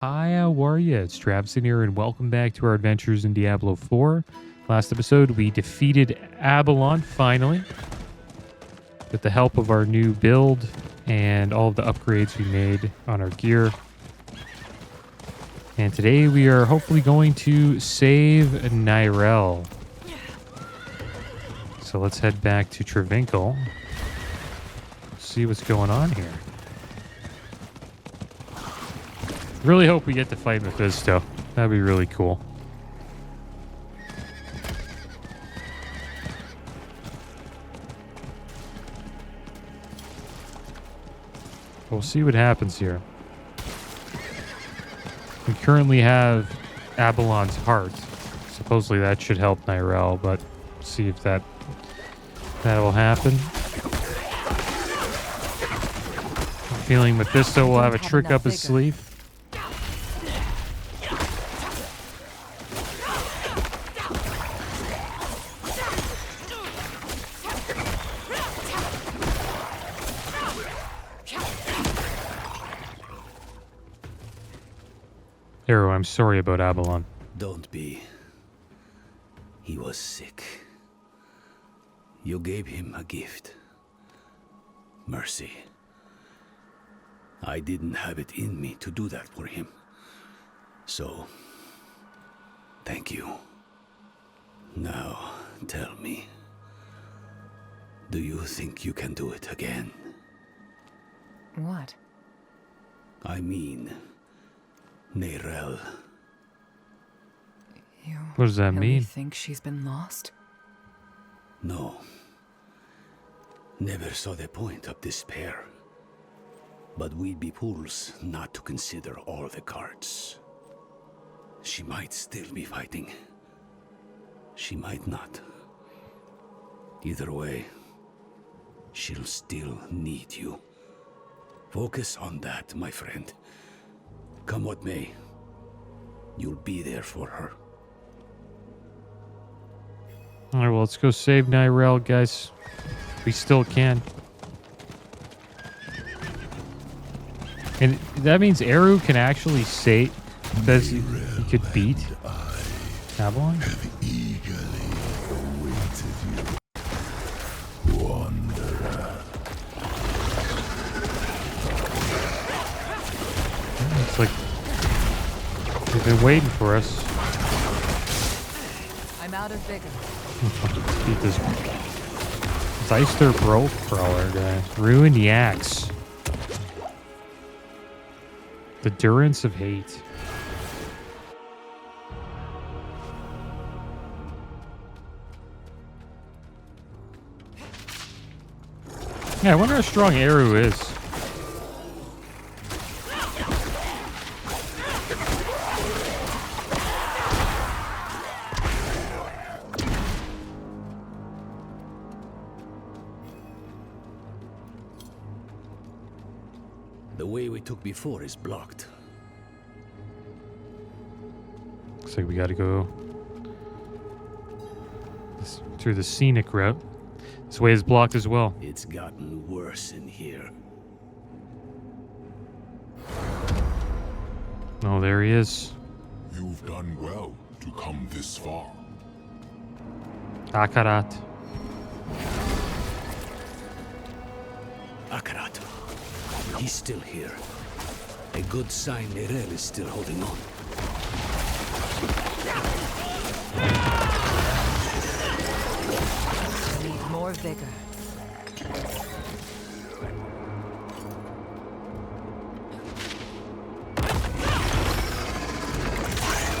Hi, how are you? It's Travis in here, and welcome back to our adventures in Diablo 4. Last episode, we defeated Abalon, finally, with the help of our new build and all of the upgrades we made on our gear. And today, we are hopefully going to save Neyrelle. So let's head back to Travinkle, see what's going on here. Really hope we get to fight Mephisto. That'd be really cool. We'll see what happens here. We currently have Abalon's heart. Supposedly that should help Neyrelle, but see if that will happen. I'm feeling Mephisto will have a trick up his sleeve. Arrow, I'm sorry about Abalon. Don't be. He was sick. You gave him a gift. Mercy. I didn't have it in me to do that for him. So, thank you. Now, tell me. Do you think you can do it again? What? I mean, Neyrelle. What does that mean? You think she's been lost? No. Never saw the point of despair. But we'd be fools not to consider all the cards. She might still be fighting. She might not. Either way, she'll still need you. Focus on that, my friend. Come what may, you'll be there for her. All right, well, let's go save Neyrelle, guys. We still can. And that means Eru can actually say that he could beat Abalon? Have eagerly awaited you, wanderer. It's like they've been waiting for us. I'm out of vigor. Let's beat this Zeister Broke Crawler guy. Ruined the axe. The Durance of Hate. Yeah, I wonder how strong Eru is. The way we took before is blocked. Looks like we gotta go through the scenic route. This way is blocked as well. It's gotten worse in here. Oh, there he is. You've done well to come this far. Akarat. Akarat. He's still here. A good sign Neyrelle is still holding on. I need more vigor.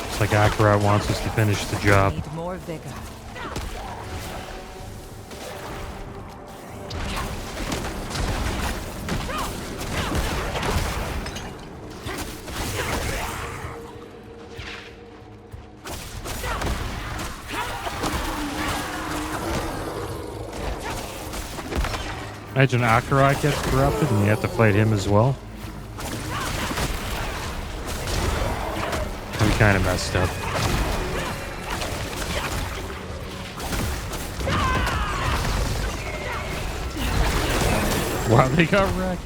It's like Akarat wants us to finish the job. Need more vigor. Imagine Akarat gets corrupted and you have to fight him as well. We kind of messed up. Wow, they got wrecked.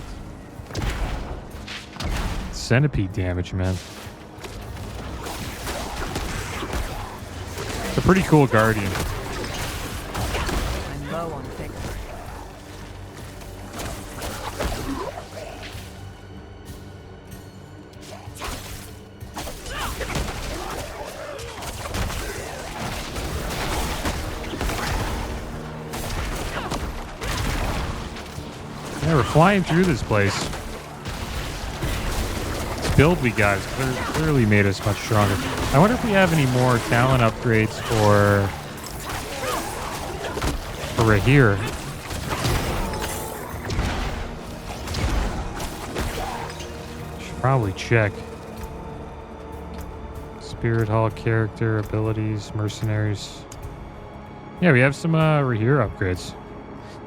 Centipede damage, man. It's a pretty cool guardian. I'm low on vigor. Yeah, we're flying through this place. This build we got has clearly made us much stronger. I wonder if we have any more talent upgrades for Rahir. Should probably check. Spirit Hall character, abilities, mercenaries. Yeah, we have some Rahir upgrades.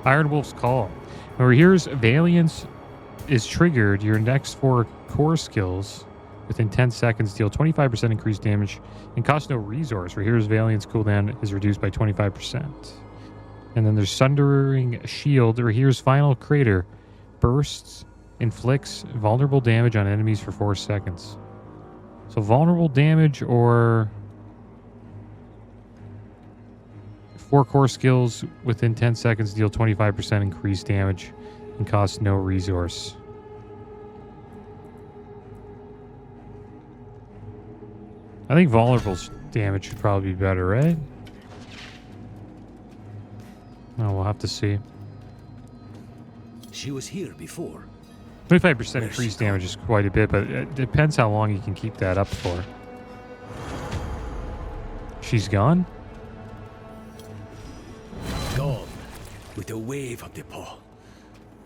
Iron Wolf's Call. When Rahir's Valiance is triggered, your next 4 core skills within 10 seconds deal 25% increased damage and cost no resource. Rahir's Valiance cooldown is reduced by 25%. And then there's Sundering Shield. Rahir's final crater bursts, inflicts vulnerable damage on enemies for 4 seconds. So vulnerable damage or 4 core skills within 10 seconds deal 25% increased damage and cost no resource. I think vulnerable damage should probably be better, right? Oh, we'll have to see. She was here before. 25% increased damage is quite a bit, but it depends how long you can keep that up for. She's gone? Gone with a wave of the paw.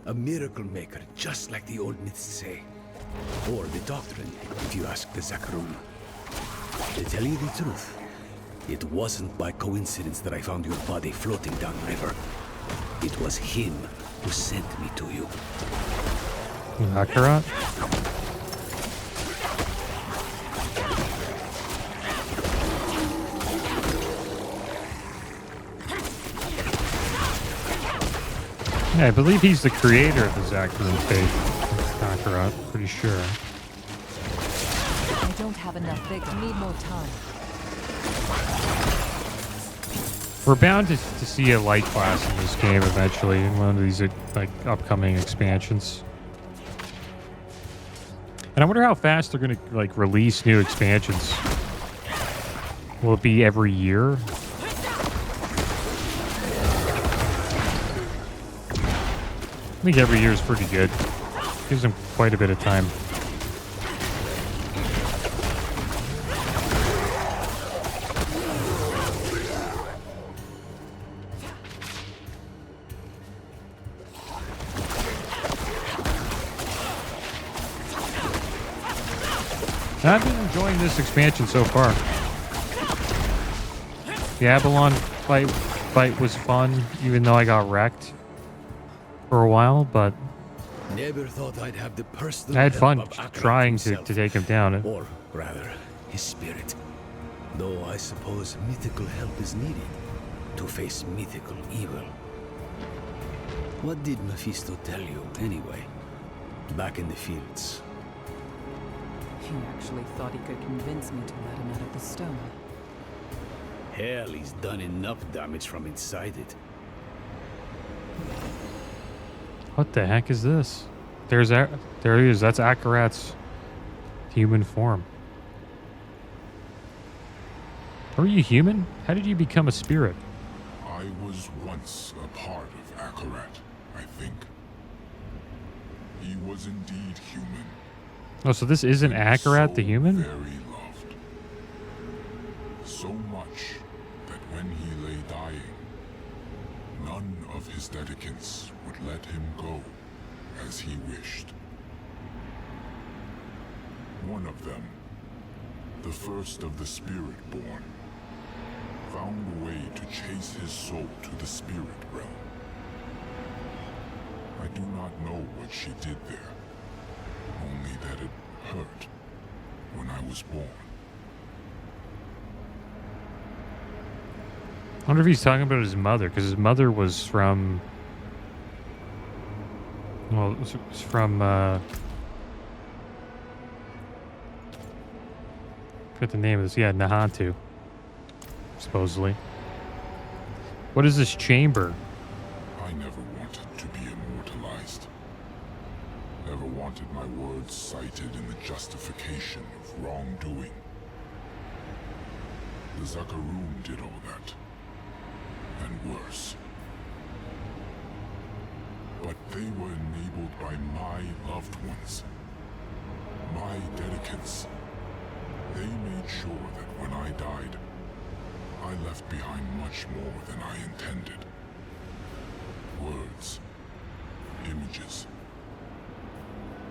A miracle maker, just like the old myths say. Or the doctrine, if you ask the Zakarum. To tell you the truth, it wasn't by coincidence that I found your body floating downriver. It was him who sent me to you. Akarat? Yeah, I believe he's the creator of the Zakarum faith. Akarat, pretty sure. I don't have enough vigor. Need more time. We're bound to see a light class in this game eventually in one of these like upcoming expansions. And I wonder how fast they're going to like release new expansions. Will it be every year? I think every year is pretty good. Gives them quite a bit of time. I've been enjoying this expansion so far. The Abalon fight was fun, even though I got wrecked for a while, but Never thought I'd have the personal I had help fun of Akarat trying to himself. take him down. Or rather, his spirit. Though I suppose mythical help is needed to face mythical evil. What did Mephisto tell you, anyway? Back in the fields. He actually thought he could convince me to let him out of the stone. Hell, he's done enough damage from inside it. What the heck is this? There he is. That's Akarat's human form. Are you human? How did you become a spirit? I was once a part of Akarat, I think. He was indeed human. Oh, so this isn't Akarat the human? Very loved. So much that when he lay dying, none of his dedicants would let him go as he wished. One of them, the first of the Spiritborn, found a way to chase his soul to the spirit realm. I do not know what she did there, only that it hurt when I was born. I wonder if he's talking about his mother, because his mother was from... Well, it was from, I forget the name of this. Yeah, Nahatu. supposedly. What is this chamber? I never wanted to be immortalized. Never wanted my words cited in the justification of wrongdoing. The Zakaroon did all that. And worse. But they were enabled by my loved ones. My dedicants. They made sure that when I died, I left behind much more than I intended. Words. Images.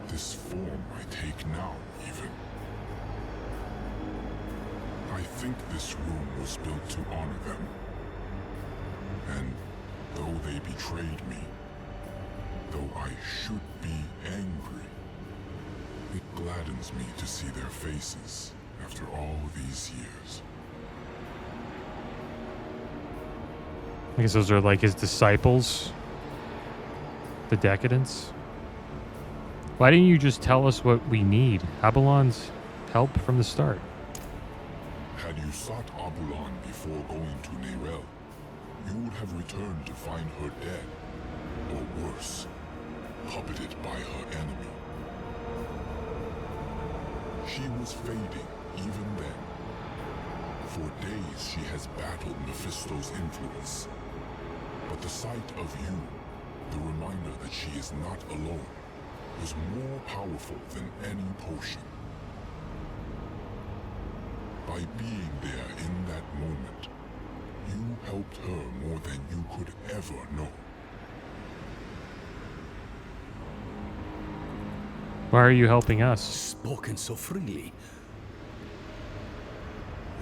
This form I take now, even. I think this room was built to honor them. And though they betrayed me, though I should be angry, it gladdens me to see their faces after all these years. I guess those are like his disciples. The Decadents. Why didn't you just tell us what we need? Abalon's help from the start. Had you sought Abulan before going to Neyrelle, you would have returned to find her dead, or worse, puppeted by her enemy. She was fading even then. For days she has battled Mephisto's influence. But the sight of you, the reminder that she is not alone, was more powerful than any potion. By being there in that moment, you helped her more than you could ever know. Why are you helping us? Spoken so freely.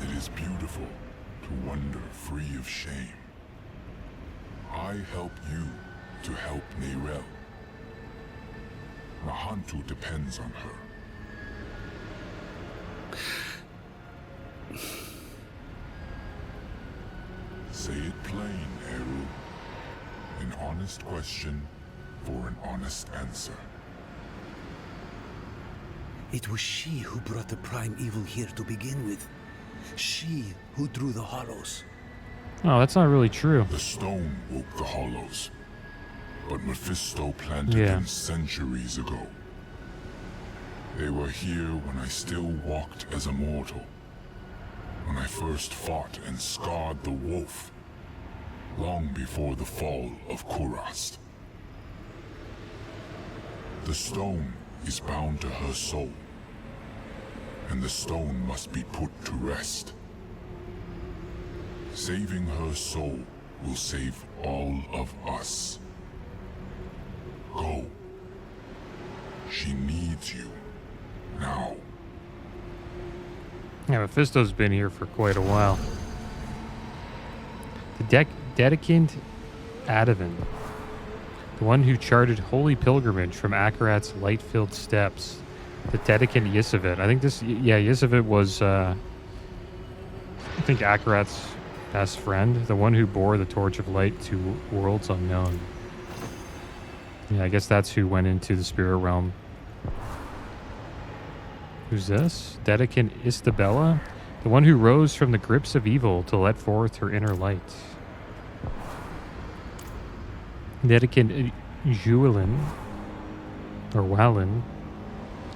It is beautiful to wander free of shame. I help you to help Neyrelle. Mahantu depends on her. Say it plain, Eru. An honest question for an honest answer. It was she who brought the prime evil here to begin with. She who drew the hollows. Oh, that's not really true. The stone woke the hollows, but Mephisto planted Yeah. them centuries ago. They were here when I still walked as a mortal. When I first fought and scarred the wolf, long before the fall of Kurast. The stone is bound to her soul, and the stone must be put to rest. Saving her soul will save all of us. Go. She needs you. Now. Yeah, Mephisto's been here for quite a while. The Dedicant Adavan. The one who charted holy pilgrimage from Akarat's light-filled steps. The Dedicant Yisavit. I think this... Yeah, Yisavit was... I think Akarat's best friend. The one who bore the torch of light to worlds unknown. Yeah, I guess that's who went into the spirit realm. Who's this? Dedicant Istabella? The one who rose from the grips of evil to let forth her inner light. Dedicant Juelin, or Walin,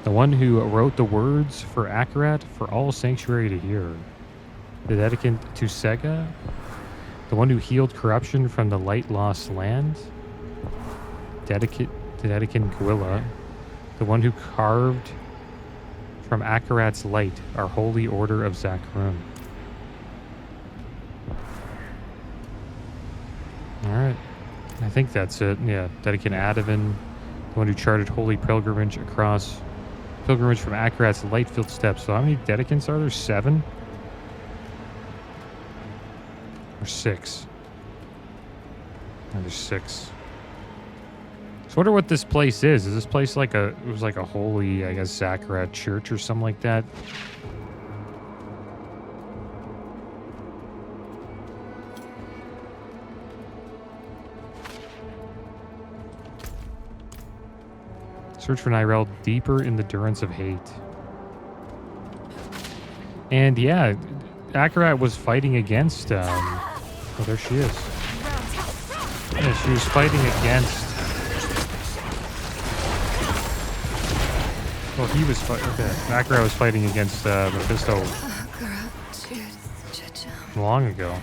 the one who wrote the words for Akarat for all Sanctuary to hear. The Dedicant Tusega, the one who healed corruption from the light-lost land. Dedicant Gwilla, the one who carved from Akarat's light our holy order of Zakaroon. Alright. I think that's it. Yeah, Dedicant Adavan, the one who charted holy pilgrimage from Akarat's light-filled steps. So how many Dedicants are there? 7? Or 6? No, there's 6. So I wonder what this place is. Is this place like it was like a holy, I guess, Akarat church or something like that? Search for Neyrelle deeper in the Durance of hate. And yeah, Akarat was fighting against. Oh, there she is. Yeah, she was fighting against. Well, he was fighting. Okay, Akarat was fighting against Mephisto long ago.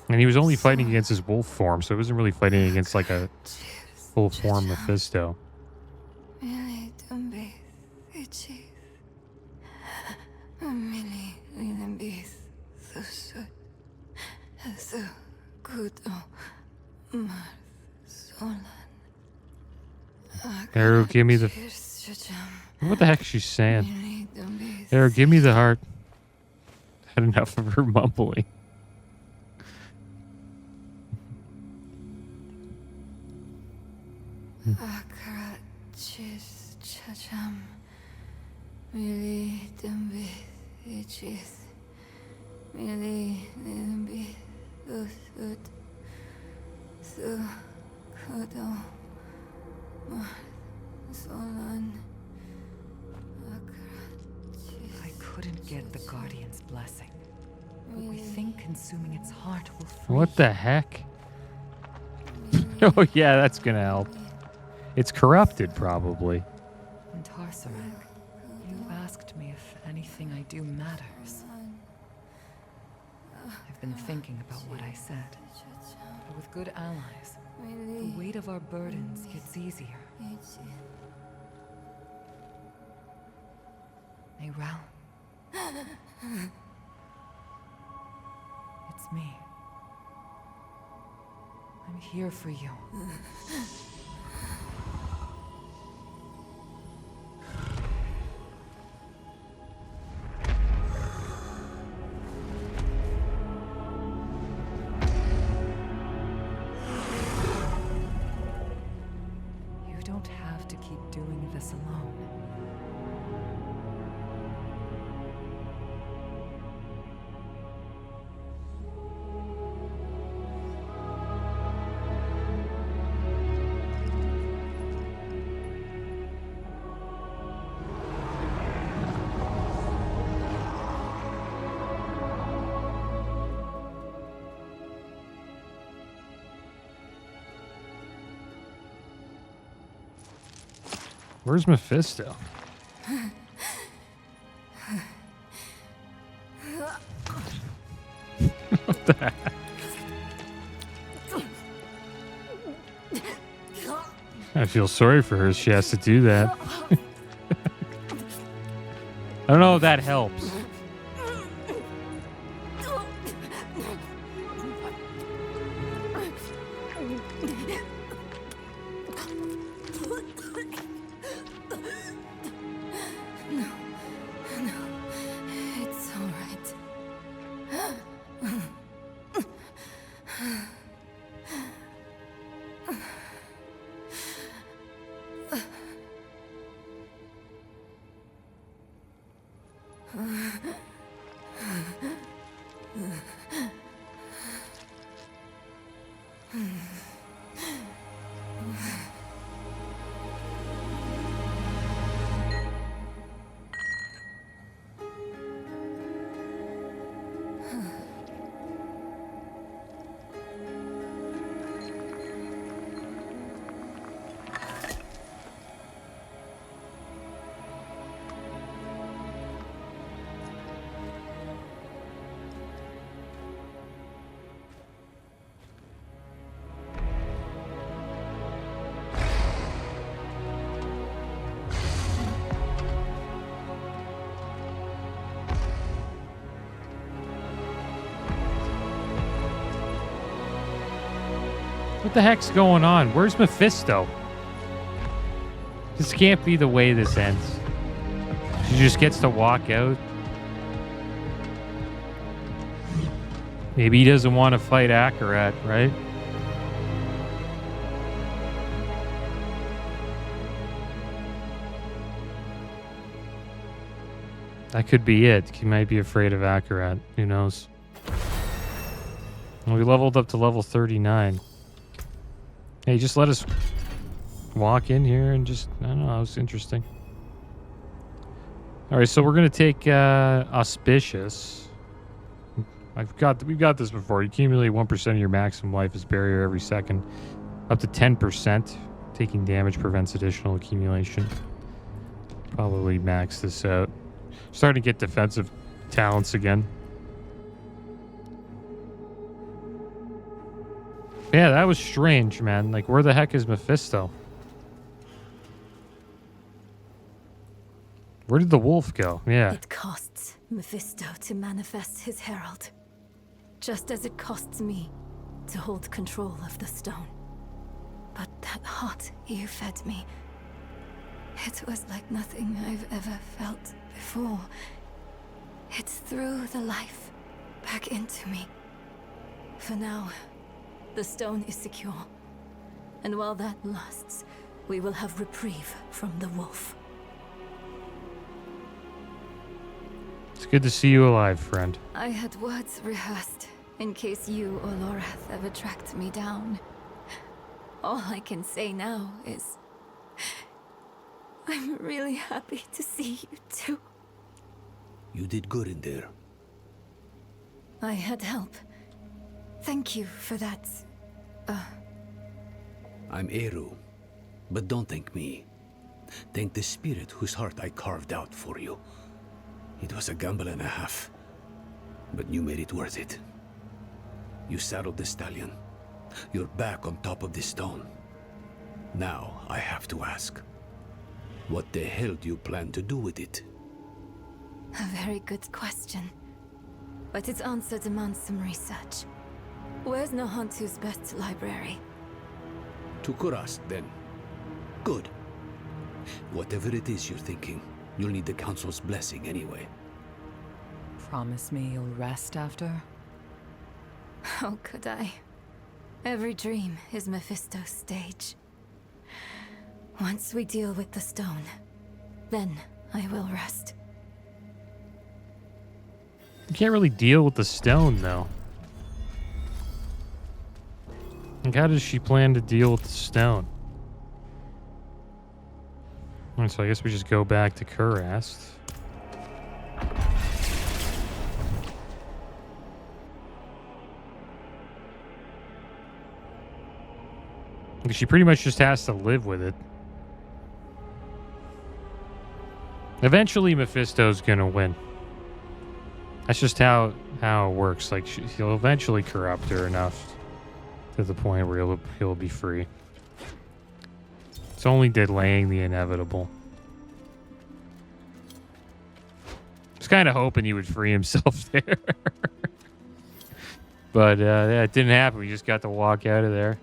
And he was only fighting against his wolf form, so he wasn't really fighting against like a full form Mephisto. Arrow, give me the... What the heck is she saying? Arrow, give me the heart. Had enough of her mumbling. Akarat chis chacham mili dumbi ichis mili dumbi usut su kodo solan I couldn't get the Guardian's blessing, but we think consuming its heart will free. What the heck? Oh yeah, that's gonna help. It's corrupted, probably. And Tarsarak, you asked me if anything I do matters. I've been thinking about what I said. But with good allies, the weight of our burdens gets easier. Neyrelle. It's me. I'm here for you. You don't have to keep doing this alone. Where's Mephisto? What the heck? I feel sorry for her. She has to do that. I don't know if that helps. What the heck's going on? Where's Mephisto? This can't be the way this ends. She just gets to walk out. Maybe he doesn't want to fight Akarat, right? That could be it. He might be afraid of Akarat. Who knows? Well, we leveled up to level 39. Hey, just let us walk in here and just, I don't know, that was interesting. All right, so we're going to take Auspicious. We've got this before. You accumulate 1% of your maximum life as barrier every second. Up to 10%. Taking damage prevents additional accumulation. Probably max this out. Starting to get defensive talents again. Yeah, that was strange, man. Like, where the heck is Mephisto? Where did the wolf go? Yeah. It costs Mephisto to manifest his herald, just as it costs me to hold control of the stone. But that heart you fed me, It was like nothing I've ever felt before. It threw the life back into me. for now, the stone is secure. And while that lasts, we will have reprieve from the wolf. It's good to see you alive, friend. I had words rehearsed in case you or Lorath ever tracked me down. All I can say now is I'm really happy to see you too. You did good in there. I had help. Thank you for that. I'm Eru, but don't thank me. Thank the spirit whose heart I carved out for you. It was a gamble and a half, but you made it worth it. You saddled the stallion. You're back on top of the stone. Now I have to ask, what the hell do you plan to do with it? A very good question. But its answer demands some research. Where's Nohantu's best library? To Kurast, then. Good. Whatever it is you're thinking, you'll need the Council's blessing anyway. Promise me you'll rest after? How could I? Every dream is Mephisto's stage. Once we deal with the stone, then I will rest. You can't really deal with the stone, though. Like, how does she plan to deal with the stone? Alright, so I guess we just go back to Kurast. She pretty much just has to live with it. Eventually, Mephisto's gonna win. That's just how it works. Like, he'll eventually corrupt her enough to the point where he'll be free. It's only delaying the inevitable. I was kind of hoping he would free himself there. But yeah, it didn't happen. We just got to walk out of there.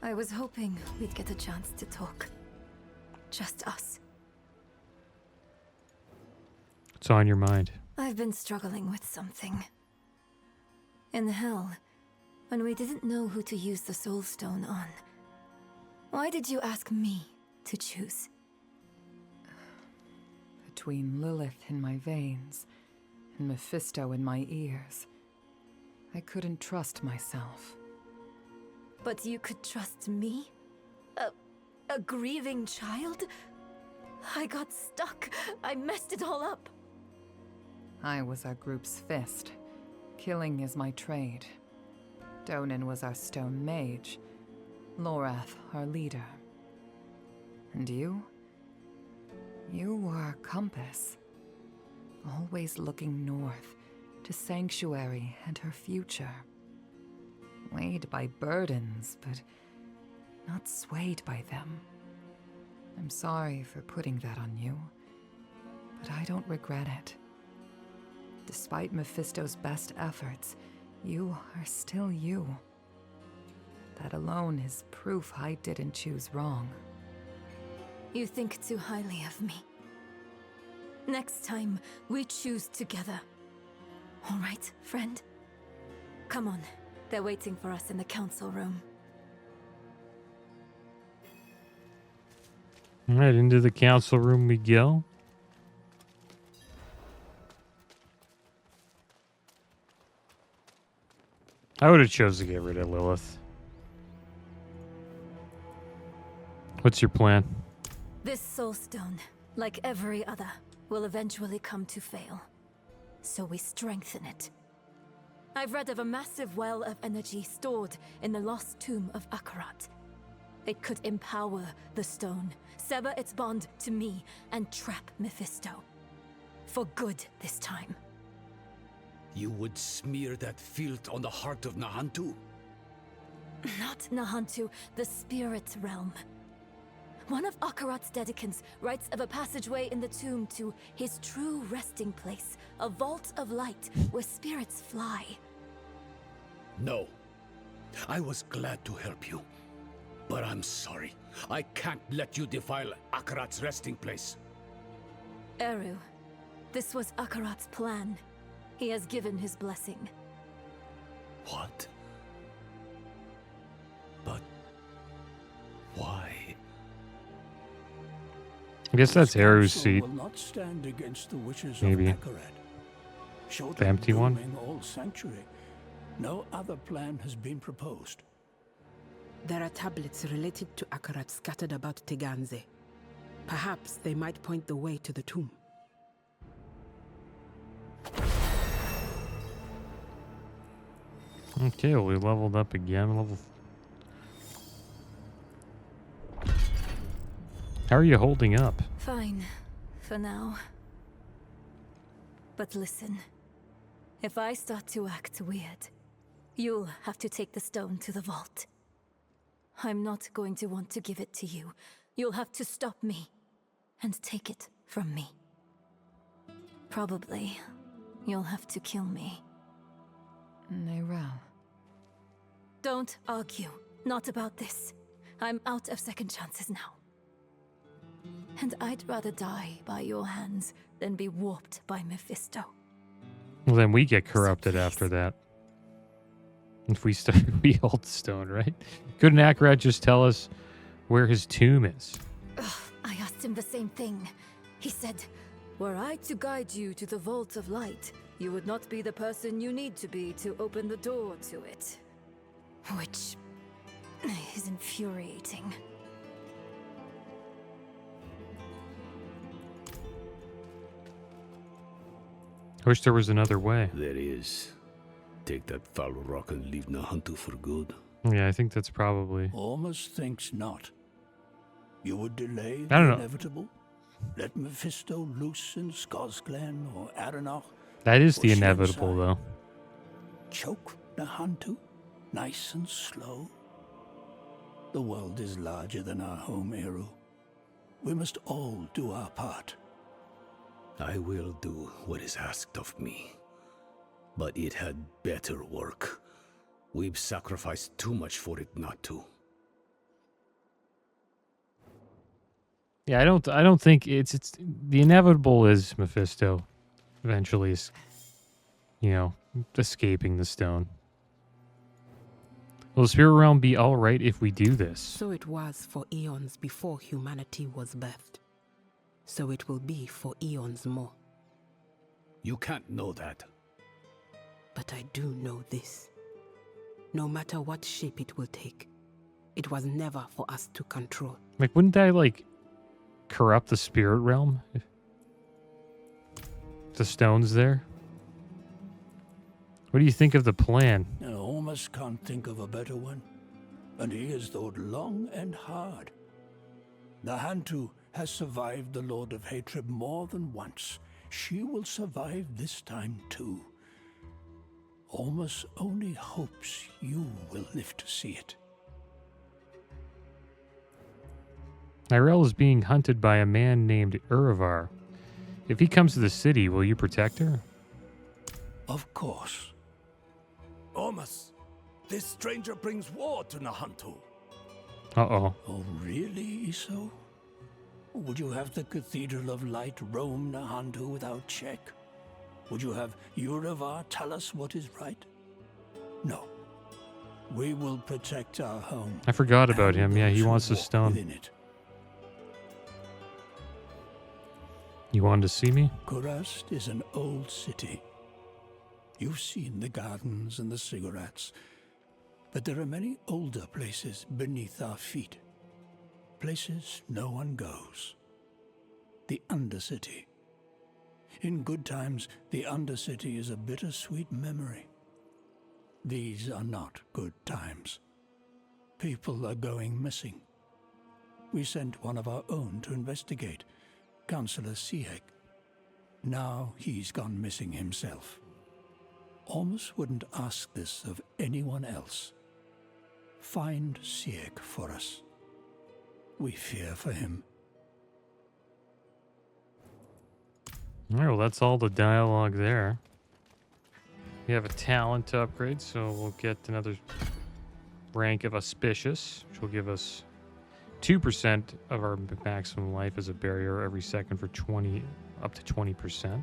I was hoping we'd get a chance to talk. Just us. What's on your mind? I've been struggling with something. In hell, when we didn't know who to use the Soul Stone on, why did you ask me to choose? Between Lilith in my veins and Mephisto in my ears, I couldn't trust myself. But you could trust me? A grieving child? I got stuck. I messed it all up. I was our group's fist. Killing is my trade. Donan was our stone mage. Lorath, our leader. And you? You were our compass. Always looking north, to Sanctuary and her future. Weighed by burdens, but not swayed by them. I'm sorry for putting that on you, but I don't regret it. Despite Mephisto's best efforts, you are still you. That alone is proof I didn't choose wrong. You think too highly of me. Next time, we choose together. All right, friend? Come on. They're waiting for us in the council room. All right, into the council room we go. I would have chose to get rid of Lilith. What's your plan? This soul stone, like every other, will eventually come to fail. So we strengthen it. I've read of a massive well of energy stored in the lost tomb of Akarat. It could empower the stone, sever its bond to me, and trap Mephisto. For good this time. You would smear that filth on the heart of Nahantu? Not Nahantu, the spirit realm. One of Akarat's dedicants writes of a passageway in the tomb to his true resting place, a vault of light where spirits fly. No. I was glad to help you. But I'm sorry. I can't let you defile Akarat's resting place. Eru, this was Akarat's plan. He has given his blessing. What? But why? I guess that's Eru's Council seat. will not stand against the wishes Maybe. of Akarat. Short The of empty one? dooming all sanctuary, no other plan has been proposed. There are tablets related to Akarat scattered about Teganze. Perhaps they might point the way to the tomb. Okay, well, we leveled up again. How are you holding up? Fine, for now. But listen, if I start to act weird, you'll have to take the stone to the vault. I'm not going to want to give it to you. You'll have to stop me and take it from me. Probably, you'll have to kill me. Neyrelle. Don't argue. Not about this. I'm out of second chances now. And I'd rather die by your hands than be warped by Mephisto. Well, then we get corrupted after that. If we we hold the stone, right? Couldn't Akarat just tell us where his tomb is? Ugh, I asked him the same thing. He said, were I to guide you to the Vault of Light, you would not be the person you need to be to open the door to it. Which is infuriating. I wish there was another way. There is. Take that foul rock and leave Nahantu for good. Yeah, I think that's probably... Almost thinks not. You would delay I don't the know. inevitable? Let Mephisto loose in Skosglen or Aranach? That is the Or inevitable, Shensai? though. Choke Nahantu? Nice and slow? The world is larger than our home, Eru. We must all do our part. I will do what is asked of me. But it had better work. We've sacrificed too much for it not to. Yeah, I don't think it's the inevitable is Mephisto eventually is, escaping the stone. Will the spirit realm be all right if we do this? So it was for eons before humanity was birthed. So it will be for eons more. You can't know that. But I do know this. No matter what shape it will take, it was never for us to control. Like, wouldn't that, corrupt the spirit realm? If the stone's there? What do you think of the plan? I almost can't think of a better one. And he has thought long and hard. Nahantu has survived the Lord of Hatred more than once. She will survive this time too. Almost only hopes you will live to see it. Neyrelle is being hunted by a man named Urivar. If he comes to the city, will you protect her? Of course. Ormus, this stranger brings war to Nahantu. Uh-oh. Oh, really, Iso? Would you have the Cathedral of Light roam Nahantu without check? Would you have Urivar tell us what is right? No. We will protect our home. I forgot about and him. Yeah, he those who wants the walk stone. within it. You wanted to see me? Kurast is an old city. You've seen the gardens and the cigarettes, but there are many older places beneath our feet. Places no one goes. The Undercity. In good times, the Undercity is a bittersweet memory. These are not good times. People are going missing. We sent one of our own to investigate, Councilor Sihek. Now he's gone missing himself. Ormus wouldn't ask this of anyone else. Find Sihek for us. We fear for him. All right, well, that's all the dialogue there. We have a talent to upgrade, so we'll get another rank of Auspicious, which will give us 2% of our maximum life as a barrier every second for up to 20%.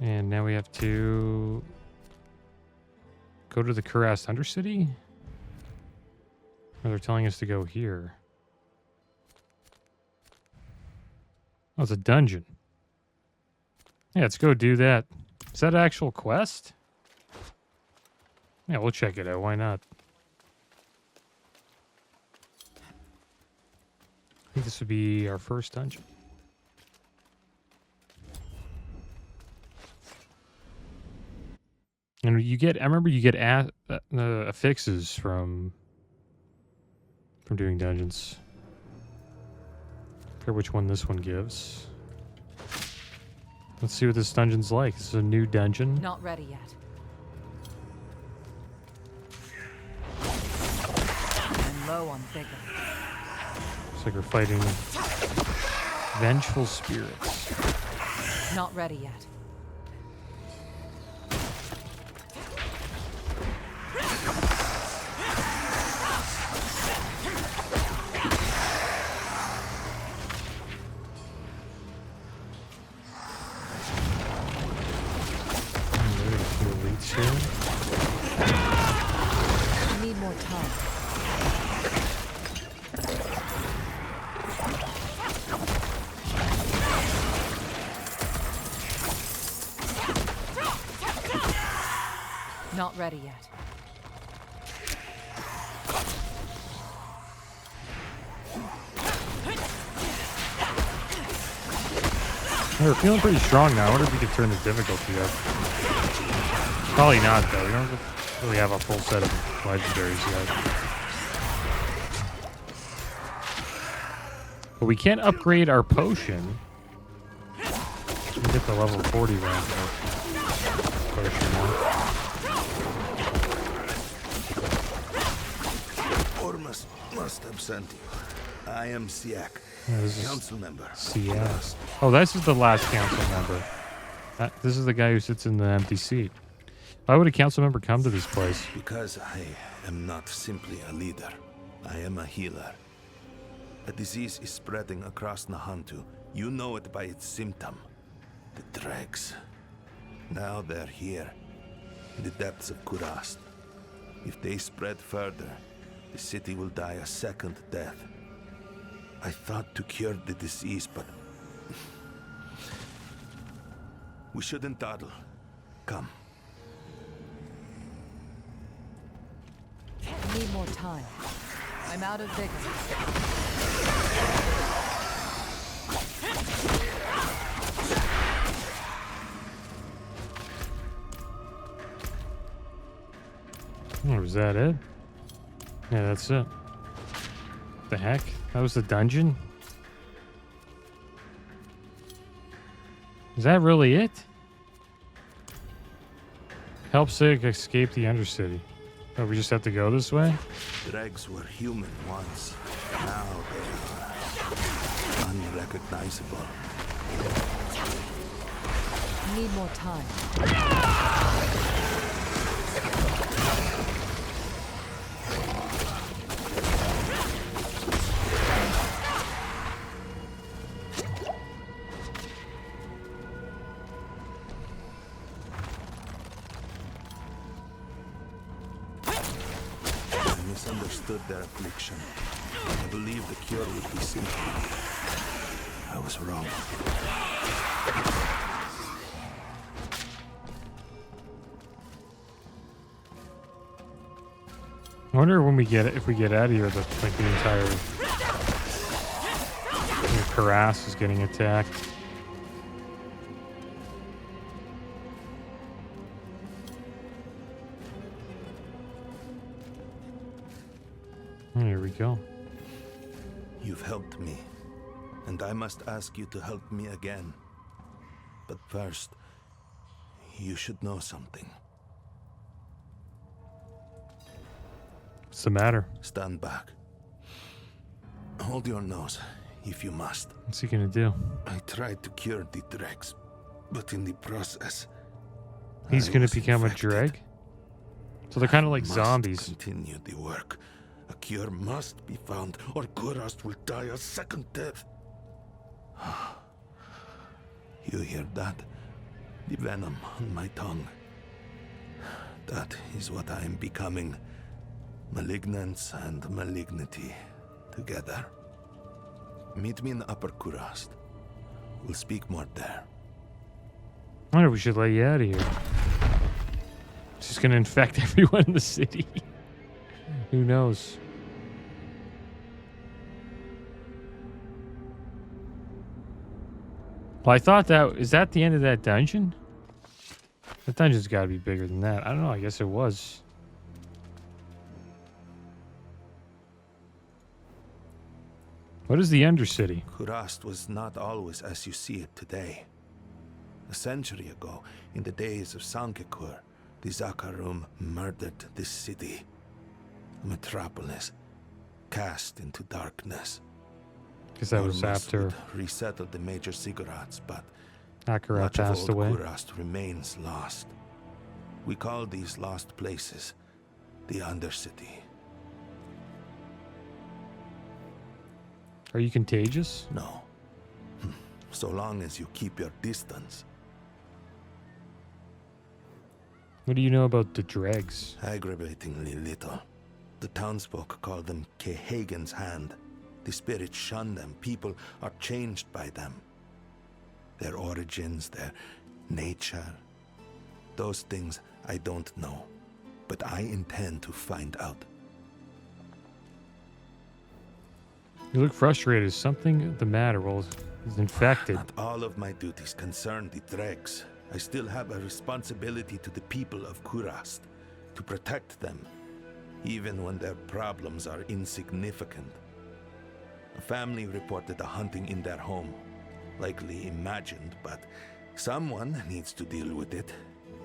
And now we have to go to the Cuirassed Undercity? Or they're telling us to go here. Oh, it's a dungeon. Yeah, let's go do that. Is that an actual quest? Yeah, we'll check it out. Why not? I think this would be our first dungeon. And you get, I remember you get affixes from doing dungeons. I forget which one this one gives. Let's see what this dungeon's like. This is a new dungeon. Not ready yet. I'm low on vigor. Looks like we're fighting vengeful spirits. Not ready yet. Need more time. Not ready yet. We're feeling pretty strong now. I wonder if we could turn the difficulty up. Probably not, though. We don't really have a full set of legendaries yet. But we can't upgrade our potion. We get the level 40 rank potion now. Ormus must have sent you. I am Sihek, council member. Sihek. Oh, this is the last council member. This is the guy who sits in the empty seat. Why would a council member come to this place? Because I am not simply a leader. I am a healer. A disease is spreading across Nahantu. You know it by its symptom. The dregs. Now they're here, in the depths of Kurast. If they spread further, the city will die a second death. I thought to cure the disease, but we shouldn't dawdle. Come. I need more time. I'm out of vigor. Oh, was that it? Yeah, that's it. The heck? That was the dungeon? Is that really it? Help Sihek escape the Undercity. Oh, we just have to go this way? Dregs were human once. Now they are unrecognizable. I need more time. Misunderstood their affliction. I believed the cure would be simple. I was wrong. I wonder when we get if we get out of here, the entire Harass is getting attacked. Here we go. You've helped me, and I must ask you to help me again. But first, you should know something. What's the matter? Stand back. Hold your nose, if you must. What's he gonna do? I tried to cure the dregs, but in the process, He's I gonna was become infected. a dreg? So they're kind of like Must zombies. Continue the work. A cure must be found, or Kurast will die a second death. You hear that? The venom on my tongue. That is what I am becoming. Malignance and malignity together. Meet me in Upper Kurast. We'll speak more there. I wonder if we should let you out of here. It's just gonna infect everyone in the city. Who knows? Well, I thought is that the end of that dungeon? That dungeon's gotta be bigger than that. I don't know, I guess it was. What is the Undercity? Kurast was not always as you see it today. A century ago, in the days of Sankekur, the Zakarum murdered this city. A metropolis, cast into darkness. Because that was Ormus after would resettle the major ziggurats, but Akarat much of passed old away. Kurast remains lost. We call these lost places the Undercity. Are you contagious? No. So long as you keep your distance. What do you know about the dregs? Aggravatingly little. The townsfolk call them Kehagen's hand. The spirits shun them. People are changed by them. Their origins, their nature. Those things I don't know. But I intend to find out. You look frustrated. Is something the matter? Well, he's infected. Not all of my duties concern the dregs. I still have a responsibility to the people of Kurast, to protect them, even when their problems are insignificant. A family reported a hunting in their home, likely imagined, but someone needs to deal with it,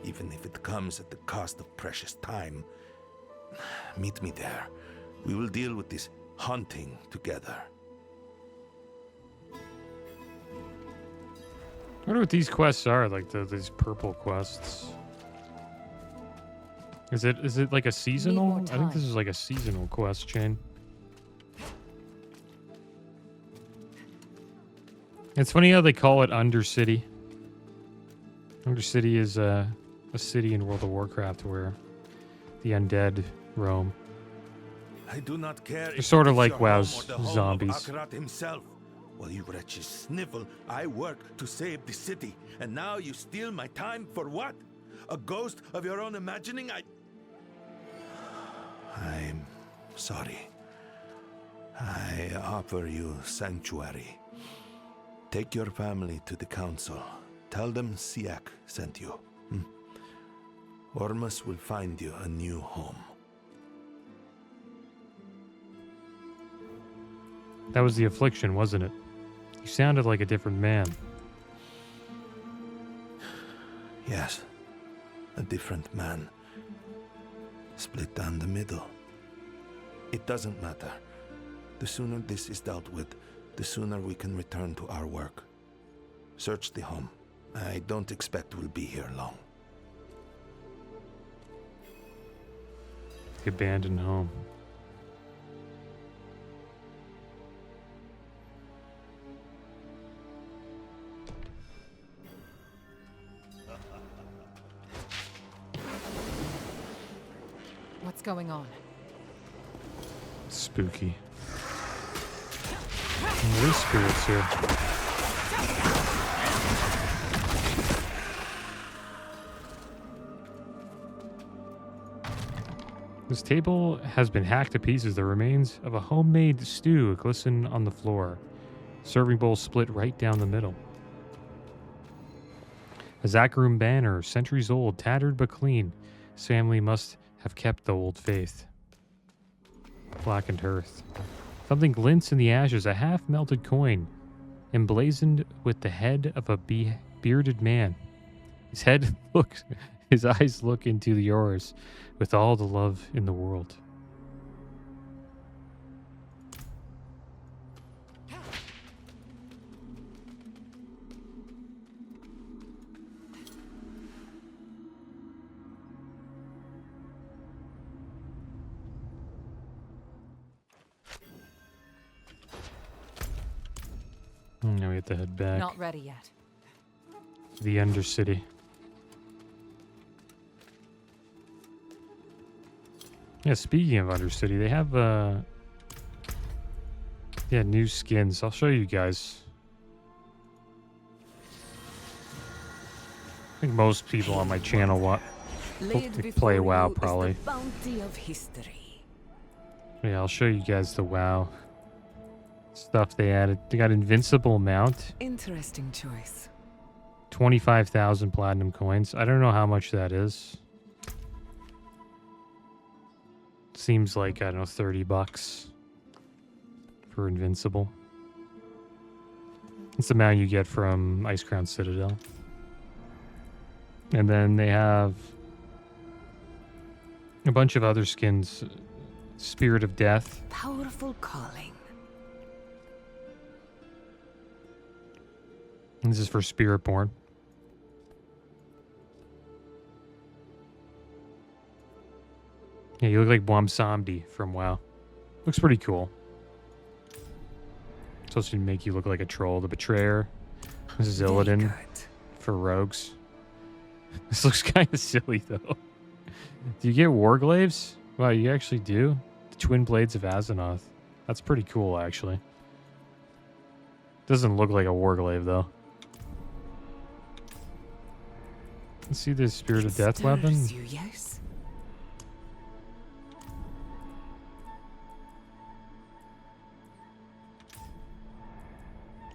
even if it comes at the cost of precious time. Meet me there. We will deal with this hunting together. I wonder what these quests are, like these purple quests. Is it like a seasonal? I think this is like a seasonal quest chain. It's funny how they call it Undercity. Undercity is a city in World of Warcraft where the undead roam. I do not care. They're sort of it's like your WoW's home or the home of zombies. Akarat himself. While you wretches snivel, I work to save the city. And now you steal my time for what? A ghost of your own imagining? I'm sorry. I offer you sanctuary. Take your family to the council. Tell them Sihek sent you. Ormus will find you a new home. That was the affliction, wasn't it? You sounded like a different man. Yes, a different man. Split down the middle. It doesn't matter. The sooner this is dealt with, the sooner we can return to our work. Search the home. I don't expect we'll be here long. The abandoned home. What's going on? Spooky. There's spirits here. This table has been hacked to pieces. The remains of a homemade stew glisten on the floor. Serving bowl split right down the middle. A Zakarum banner, centuries old, tattered but clean. His family must have kept the old faith. Blackened earth. Something glints in the ashes, a half-melted coin, emblazoned with the head of a bearded man. His eyes look into yours with all the love in the world. Now we have to head back. Not ready yet. The Undercity. Yeah, speaking of Undercity, they have new skins. I'll show you guys. I think most people on my channel play WoW probably. Yeah, I'll show you guys the WoW stuff they added. They got Invincible Mount. Interesting choice. 25,000 platinum coins. I don't know how much that is. Seems like, I don't know, $30 for Invincible. It's the amount you get from Ice Crown Citadel. And then they have a bunch of other skins. Spirit of Death. Powerful calling. And this is for Spiritborn. Yeah, you look like Wamsamdi from WoW. Looks pretty cool. It's supposed to make you look like a troll. The Betrayer. This is Illidan for rogues. This looks kind of silly, though. Do you get Warglaives? Wow, you actually do? The Twin Blades of Azeroth. That's pretty cool, actually. Doesn't look like a Warglaive, though. Let's see this Spirit of Death weapon. You, yes?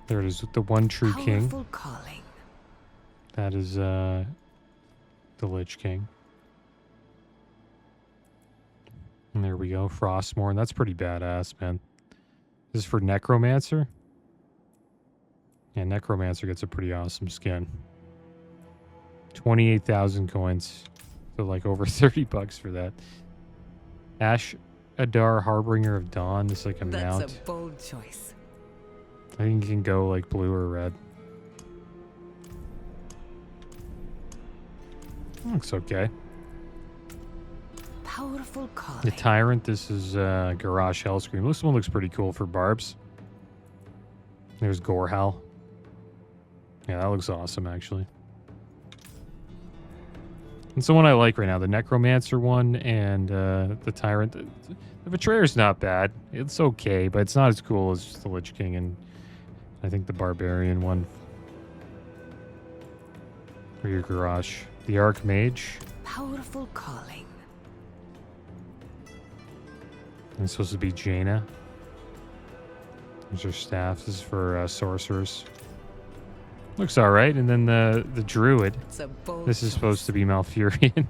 There it is, the one true king. Calling. That is the Lich King. And there we go, Frostmourne. That's pretty badass, man. This is for Necromancer. Yeah, Necromancer gets a pretty awesome skin. 28,000 coins. So like over $30 for that. Ash Adar, Harbinger of Dawn. This is like a mount. That's a bold choice. I think you can go like blue or red. Looks okay. Powerful calling. The Tyrant, this is Garrosh Hellscream. This one looks pretty cool for barbs. There's Gorehowl. Yeah, that looks awesome, actually. It's the one I like right now, the Necromancer one and the Tyrant. The Betrayer's not bad. It's okay, but it's not as cool as the Lich King and I think the Barbarian one. Or your Garrosh. The Archmage. Powerful calling. And it's supposed to be Jaina. There's her staff. This is for sorcerers. Looks alright. And then the Druid. This is supposed to be Malfurion.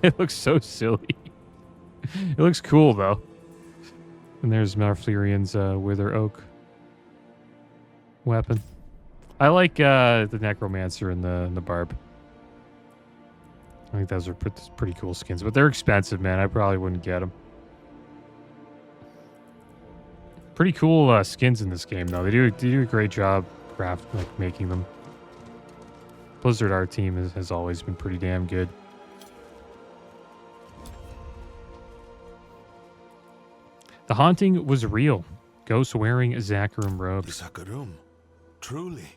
It looks so silly. It looks cool, though. And there's Malfurion's Wither Oak weapon. I like the Necromancer and the Barb. I think those are pretty cool skins. But they're expensive, man. I probably wouldn't get them. Pretty cool skins in this game, though. They do a great job making them. Blizzard art team has always been pretty damn good. The haunting was real. Ghosts wearing Zakarum robes. Zakarum? Truly?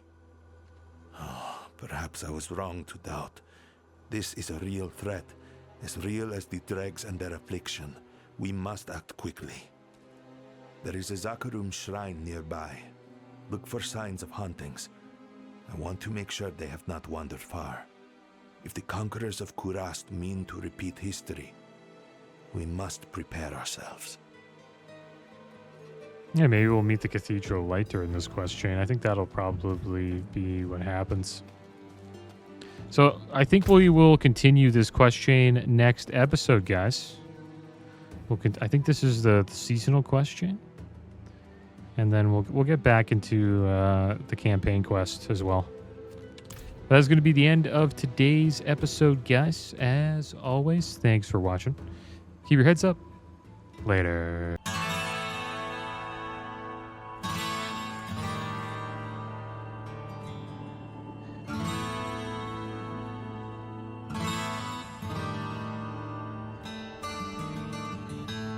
Oh, perhaps I was wrong to doubt. This is a real threat, as real as the dregs and their affliction. We must act quickly. There is a Zakarum shrine nearby. Look for signs of hauntings. I want to make sure they have not wandered far. If the conquerors of Kurast mean to repeat history, We must prepare ourselves. Yeah, maybe we'll meet the Cathedral Light during this quest chain. I think that'll probably be what happens. So I think we will continue this quest chain next episode, guys. I think this is the seasonal quest chain. And then we'll get back into the campaign quest as well. That's going to be the end of today's episode, guys. As always, thanks for watching. Keep your heads up. Later.